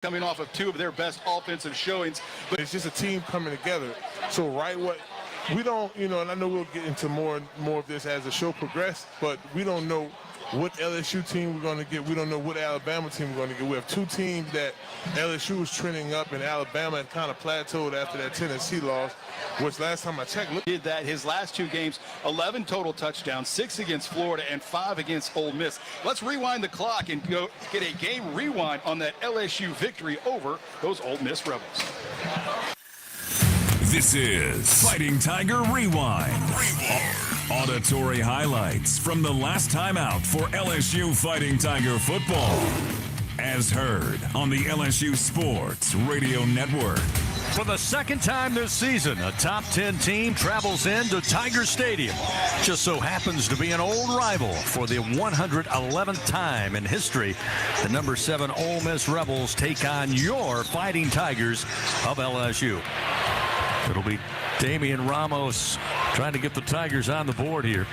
coming off of two of their best offensive showings. But it's just a team coming together. So we don't, and I know we'll get into more of this as the show progresses, but we don't know what LSU team we're going to get. We don't know what Alabama team we're going to get. We have two teams that LSU was trending up, and Alabama had kind of plateaued after that Tennessee loss, which last time I checked. Did that his last two games, 11 total touchdowns, 6 against Florida and 5 against Ole Miss. Let's rewind the clock and go get a game rewind on that LSU victory over those Ole Miss Rebels. This is Fighting Tiger Rewind. Auditory highlights from the last time out for LSU Fighting Tiger football. As heard on the LSU Sports Radio Network. For the second time this season, a top 10 team travels into Tiger Stadium. Just so happens to be an old rival for the 111th time in history. The number 7 Ole Miss Rebels take on your Fighting Tigers of LSU. It'll be Damian Ramos trying to get the Tigers on the board here.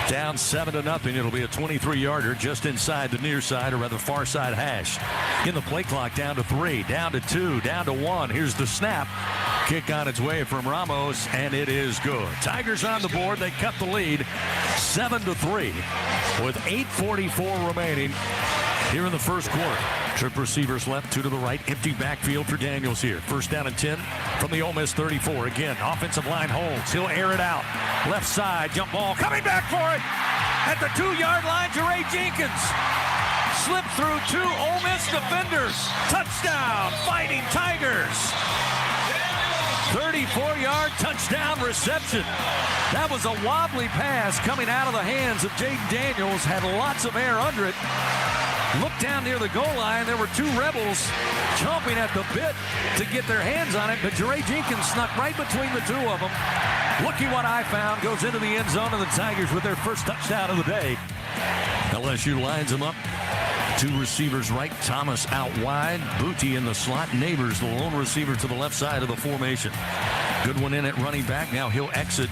Down 7-0. It'll be a 23-yarder just inside the near side, or rather far side hash. In the play clock, down to 3, down to 2, down to 1. Here's the snap. Kick on its way from Ramos, and it is good. Tigers on the board. They cut the lead 7-3 with 8:44 remaining here in the first quarter. Trip receivers left, 2 to the right. Empty backfield for Daniels here. First down and 10 from the Ole Miss 34. Again, offensive line holds. He'll air it out. Left side, jump ball. Coming back for it. At the 2-yard line, Jeray Jenkins. Slipped through 2 Ole Miss defenders. Touchdown, Fighting Tigers. 34-yard touchdown reception. That was a wobbly pass coming out of the hands of Jaden Daniels. Had lots of air under it. Looked down near the goal line. There were 2 Rebels chomping at the bit to get their hands on it, but Jeray Jenkins snuck right between the 2 of them. Looky what I found. Goes into the end zone, and the Tigers with their first touchdown of the day. LSU lines them up. 2 receivers right, Thomas out wide, Booty in the slot, Neighbors the lone receiver to the left side of the formation. Good one in at running back. Now he'll exit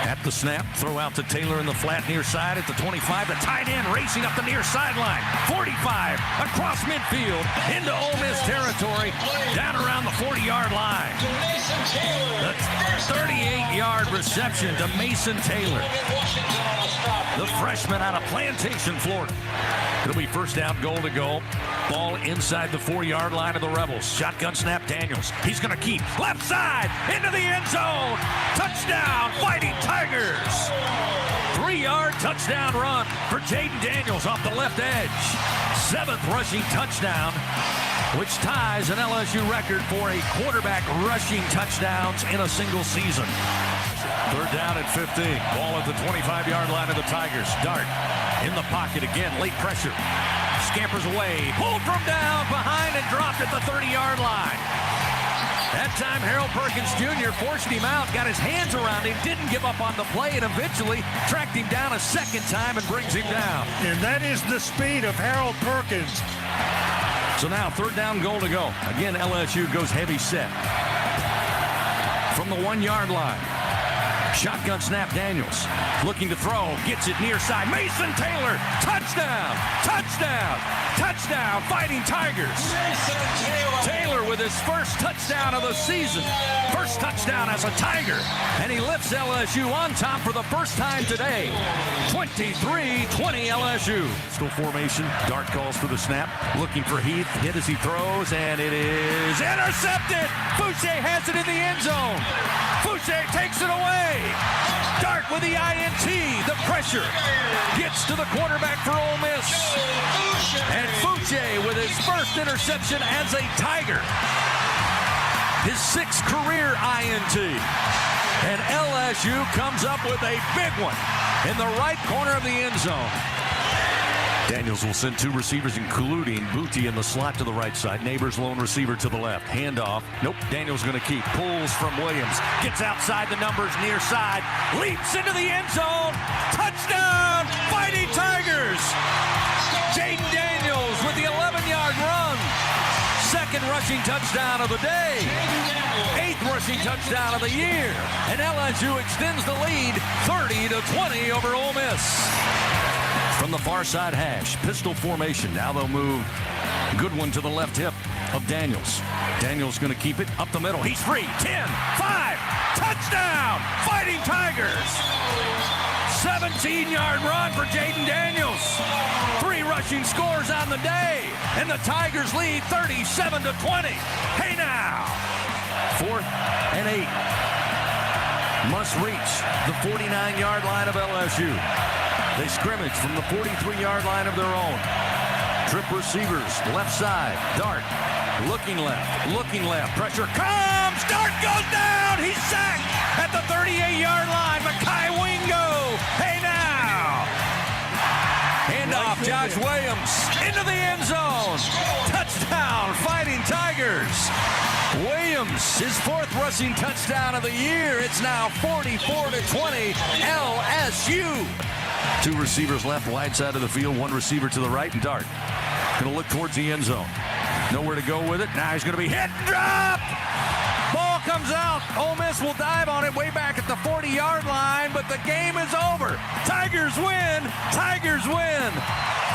at the snap. Throw out to Taylor in the flat near side at the 25. The tight end racing up the near sideline. 45 across midfield into Ole Miss territory. Down around the 40-yard line. The 38-yard reception to Mason Taylor, the freshman out of Plantation, Florida. It'll be first down, goal to go. Ball inside the 4-yard line of the Rebels. Shotgun snap, Daniels. He's going to keep left side into the end zone. Touchdown, Fighting Tigers. 3-yard touchdown run for Jaden Daniels off the left edge. 7th rushing touchdown, which ties an LSU record for a quarterback rushing touchdowns in a single season. Third down at 15. Ball at the 25-yard line of the Tigers. Dart in the pocket again. Late pressure. Scampers away. Pulled from down behind and dropped at the 30-yard line. That time Harold Perkins Jr. forced him out, got his hands around him, didn't give up on the play, and eventually tracked him down a second time and brings him down. And that is the speed of Harold Perkins. So now third down, goal to go. Again, LSU goes heavy set. From the 1-yard line. Shotgun snap, Daniels looking to throw, gets it near side. Mason Taylor, touchdown, touchdown, touchdown, Fighting Tigers. Taylor with his first touchdown of the season, first touchdown as a Tiger, and he lifts LSU on top for the first time today. 23-20 LSU. Still formation, Dart calls for the snap, looking for Heath, hit as he throws, and it is intercepted. Fouché has it in the end zone. Fouché takes it away. Dart with the INT, the pressure gets to the quarterback for Ole Miss. And Fouché with his first interception as a Tiger. His 6th career INT. And LSU comes up with a big one in the right corner of the end zone. Daniels will send 2 receivers, including Booty in the slot to the right side. Neighbors lone receiver to the left. Handoff. Nope. Daniels going to keep. Pulls from Williams. Gets outside the numbers near side. Leaps into the end zone. Touchdown! Fighting Tigers! Jaden Daniels with the 11-yard run. 2nd rushing touchdown of the day. 8th rushing touchdown of the year. And LSU extends the lead 30-20 over Ole Miss. From the far side hash, pistol formation. Now they'll move. Good one to the left hip. of Daniels. Daniels going to keep it up the middle. He's free. 10, 5, touchdown, Fighting Tigers. 17-yard run for Jaden Daniels. 3 rushing scores on the day, and the Tigers lead 37-20. Hey now, 4th and 8. Must reach the 49-yard line of LSU. They scrimmage from the 43-yard line of their own. Trip receivers, left side. Dart, looking left. Pressure comes. Dart goes down. He's sacked at the 38-yard line. Mekhi Wingo. Hey now. Handoff, Josh Williams into the end zone. Touchdown, Fighting Tigers. Williams, his 4th rushing touchdown of the year. It's now 44-20, LSU. 2 receivers left, wide side of the field. 1 receiver to the right, and Dart going to look towards the end zone. Nowhere to go with it. Now he's going to be hit and dropped. Ball comes out. Ole Miss will dive on it way back at the 40-yard line, but the game is over. Tigers win. Tigers win.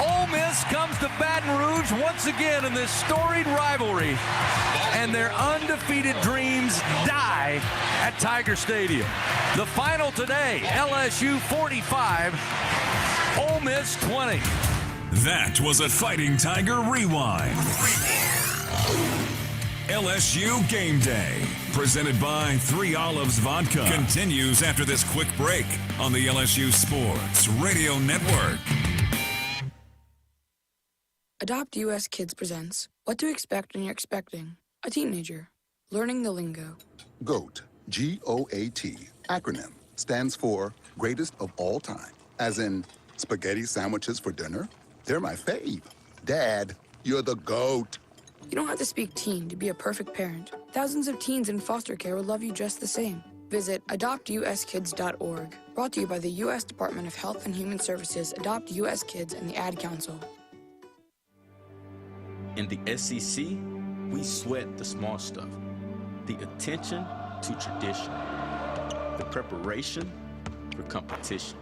Ole Miss comes to Baton Rouge once again in this storied rivalry, and their undefeated dreams die at Tiger Stadium. The final today, LSU 45, Ole Miss 20. That was a Fighting Tiger Rewind. LSU Game Day, presented by 3 Olives Vodka, continues after this quick break on the LSU Sports Radio Network. Adopt US Kids presents What to Expect When You're Expecting a Teenager. Learning the lingo. GOAT, G-O-A-T, acronym, stands for Greatest of All Time. As in, spaghetti sandwiches for dinner? They're my fave. Dad, you're the GOAT. You don't have to speak teen to be a perfect parent. Thousands of teens in foster care will love you just the same. Visit adoptuskids.org. Brought to you by the U.S. Department of Health and Human Services, Adopt U.S. Kids, and the Ad Council. In the SEC, we sweat the small stuff. The attention to tradition. The preparation for competition.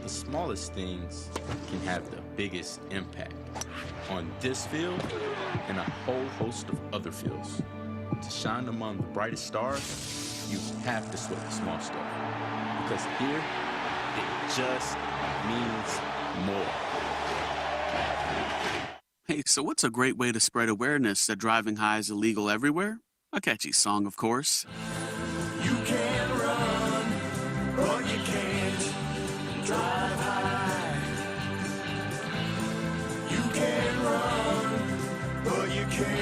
The smallest things can have the biggest impact on this field and a whole host of other fields. To shine among the brightest stars, you have to sweat the small stuff. Because here, it just means more. Hey, so what's a great way to spread awareness that driving high is illegal everywhere? A catchy song, of course. You can run, but you can't drive high. You can run, but you can't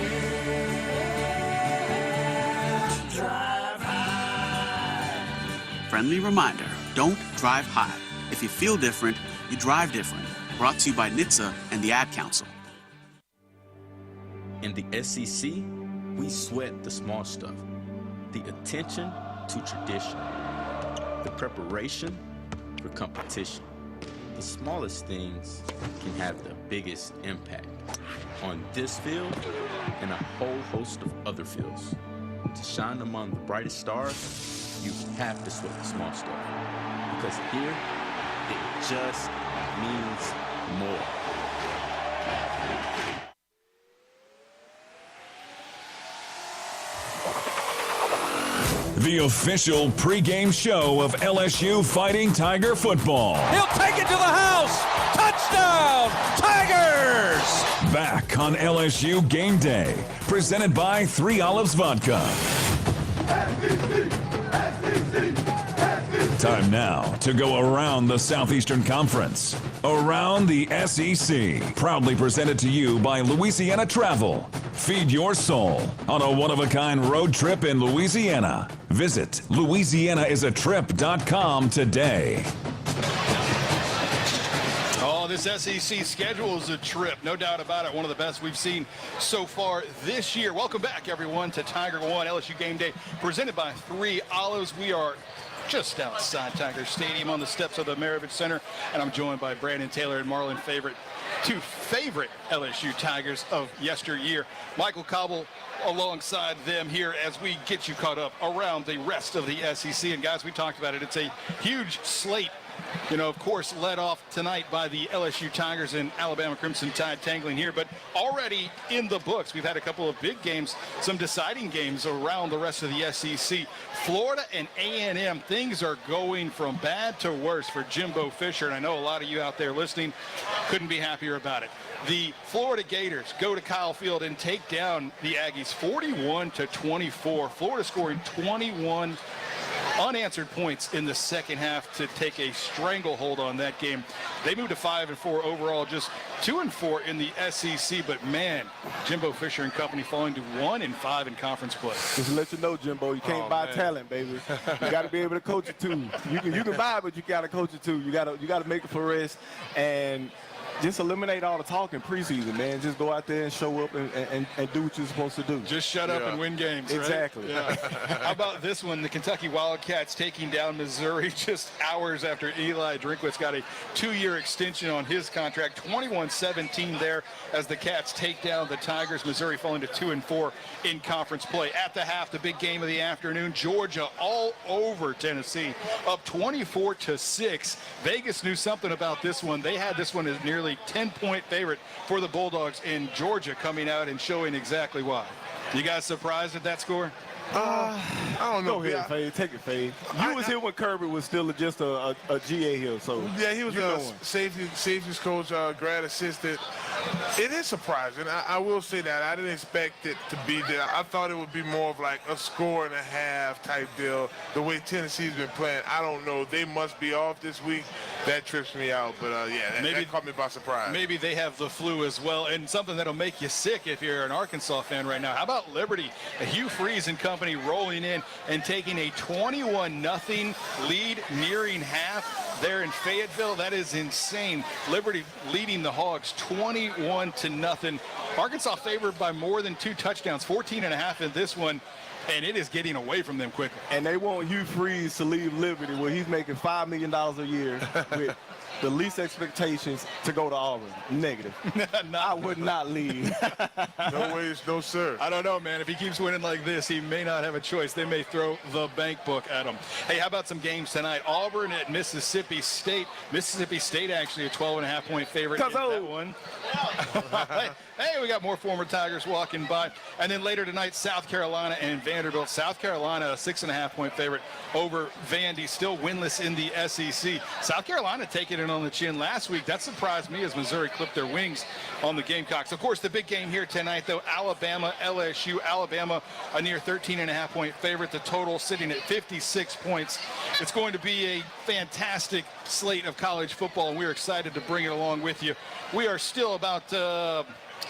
drive high. Friendly reminder, don't drive high. If you feel different, you drive different. Brought to you by NHTSA and the Ad Council. In the SEC, we sweat the small stuff. The attention to tradition. The preparation for competition. The smallest things can have the biggest impact on this field and a whole host of other fields. To shine among the brightest stars, you have to sweat the small stuff. Because here, it just means more. The official pregame show of LSU Fighting Tiger football. He'll take it to the house. Touchdown, Tigers! Back on LSU Game Day, presented by 3 Olives Vodka. Time now to go around the Southeastern Conference. Around the SEC. Proudly presented to you by Louisiana Travel. Feed your soul on a one-of-a-kind road trip in Louisiana. Visit LouisianaIsATrip.com today. Oh, this SEC schedule is a trip, no doubt about it. One of the best we've seen so far this year. Welcome back, everyone, to Tiger One LSU Game Day, presented by 3 Olives. We are just outside Tiger Stadium on the steps of the Maravich Center, and I'm joined by Brandon Taylor and Marlon Favorite, 2 favorite LSU Tigers of yesteryear. Michael Cobble alongside them here as we get you caught up around the rest of the SEC. And guys, we talked about it. It's a huge slate of course, led off tonight by the LSU Tigers and Alabama Crimson Tide tangling here, but already in the books. We've had a couple of big games, some deciding games around the rest of the SEC. Florida and A&M, things are going from bad to worse for Jimbo Fisher, and I know a lot of you out there listening couldn't be happier about it. The Florida Gators go to Kyle Field and take down the Aggies 41-24. Florida scoring 21 unanswered points in the second half to take a stranglehold on that game. They moved to 5-4 overall, just 2-4 in the SEC. But man, Jimbo Fisher and company falling to 1-5 in conference play. Just to let you know, Jimbo, you can't buy talent, baby. You got to be able to coach it too. You can buy it, but you got to coach it too. You got to make it for rest and just eliminate all the talking preseason, man. Just go out there and show up and do what you're supposed to do. Just shut up and win games, right? Exactly. Yeah. How about this one? The Kentucky Wildcats taking down Missouri just hours after Eli Drinkwitz got a 2-year extension on his contract. 21-17 there as the Cats take down the Tigers. Missouri falling to 2-4 in conference play. At the half, the big game of the afternoon, Georgia all over Tennessee, up 24-6. Vegas knew something about this one. They had this one as nearly 10-point favorite for the Bulldogs, in Georgia coming out and showing exactly why. You guys surprised at that score? I don't know. Go ahead, Fade. Take it, Fade. You was here when Kirby was still just a GA here, so yeah, he was a safeties coach, grad assistant. It is surprising. I will say that I didn't expect it to be there. I thought it would be more of like a 1.5 type deal. The way Tennessee's been playing, I don't know. They must be off this week. That trips me out. But yeah, that caught me by surprise. Maybe they have the flu as well, and something that'll make you sick if you're an Arkansas fan right now. How about Liberty? Hugh Freeze and company rolling in and taking a 21-0 lead nearing half there in Fayetteville. That is insane. Liberty leading the Hogs 21-0. Arkansas favored by more than 2 touchdowns, 14.5 in this one, and it is getting away from them quickly. And they want Hugh Freeze to leave Liberty where he's making $5 million a year with the least expectations to go to Auburn. Negative. I would not leave. No ways, no sir. I don't know, man. If he keeps winning like this, he may not have a choice. They may throw the bank book at him. Hey, how about some games tonight? Auburn at Mississippi State. Mississippi State actually a 12.5-point favorite in that one. Hey, we got more former Tigers walking by. And then later tonight, South Carolina and Vanderbilt. South Carolina a 6.5-point favorite over Vandy, still winless in the SEC. South Carolina taking it on the chin last week. That surprised me as Missouri clipped their wings on the Gamecocks. Of course, the big game here tonight, though, Alabama, LSU. Alabama a near 13.5-point favorite. The total sitting at 56 points. It's going to be a fantastic slate of college football, and we're excited to bring it along with you. We are still about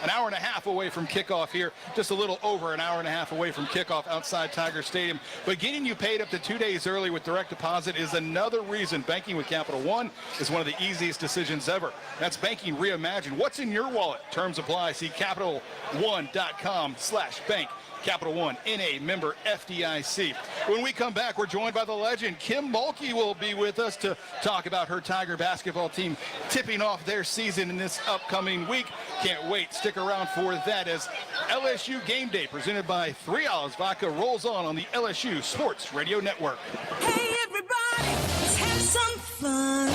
an hour and a half away from kickoff here, just a little over an hour and a half away from kickoff outside Tiger Stadium. But getting you paid up to 2 days early with direct deposit is another reason banking with Capital One is one of the easiest decisions ever. That's banking reimagined. What's in your wallet? Terms apply. See CapitalOne.com/bank. Capital One, NA, member FDIC. When we come back, we're joined by the legend. Kim Mulkey will be with us to talk about her Tiger basketball team tipping off their season in this upcoming week. Can't wait. Stick around for that as LSU Game Day, presented by 3 Olives Vodka, rolls on the LSU Sports Radio Network. Hey, everybody, let's have some fun.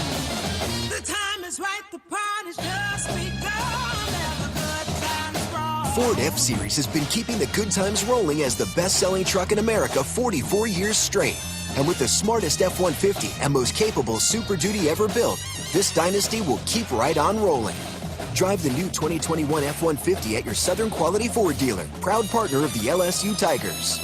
The time is right, the party's just begun. Ford F-Series has been keeping the good times rolling as the best-selling truck in America 44 years straight. And with the smartest F-150 and most capable Super Duty ever built, this dynasty will keep right on rolling. Drive the new 2021 F-150 at your Southern Quality Ford dealer, proud partner of the LSU Tigers.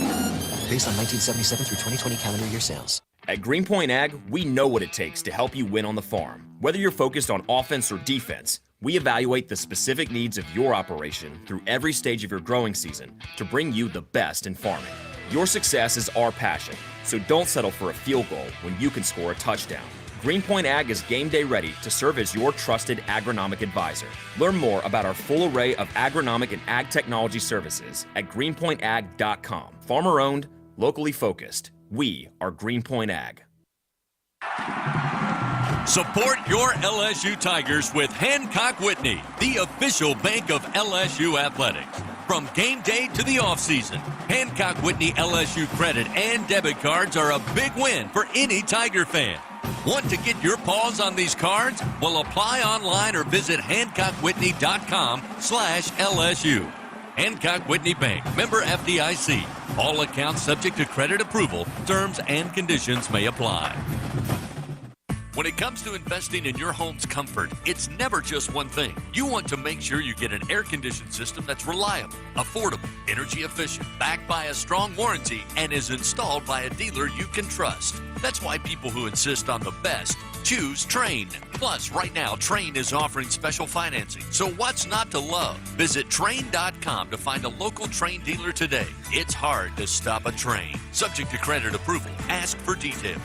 Based on 1977 through 2020 calendar year sales. At Greenpoint Ag, we know what it takes to help you win on the farm. Whether you're focused on offense or defense, we evaluate the specific needs of your operation through every stage of your growing season to bring you the best in farming. Your success is our passion, so don't settle for a field goal when you can score a touchdown. Greenpoint Ag is game day ready to serve as your trusted agronomic advisor. Learn more about our full array of agronomic and ag technology services at greenpointag.com. Farmer owned, locally focused. We are Greenpoint Ag. Support your LSU Tigers with Hancock Whitney, the official bank of LSU Athletics. From game day to the offseason, Hancock Whitney LSU credit and debit cards are a big win for any Tiger fan. Want to get your paws on these cards? Well, apply online or visit HancockWhitney.com/LSU. Hancock Whitney Bank, member FDIC. All accounts subject to credit approval. Terms and conditions may apply. When it comes to investing in your home's comfort, it's never just one thing. You want to make sure you get an air-conditioned system that's reliable, affordable, energy efficient, backed by a strong warranty, and is installed by a dealer you can trust. That's why people who insist on the best choose Train. Plus, right now, Train is offering special financing. So what's not to love? Visit Train.com to find a local Train dealer today. It's hard to stop a train. Subject to credit approval. Ask for details.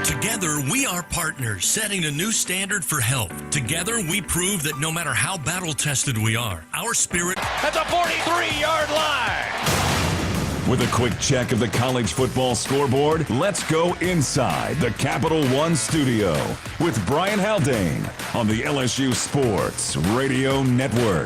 Together, we are partners, setting a new standard for health. Together, we prove that no matter how battle-tested we are, our spirit... That's a 43-yard line! With a quick check of the college football scoreboard, let's go inside the Capital One studio with Brian Haldane on the LSU Sports Radio Network.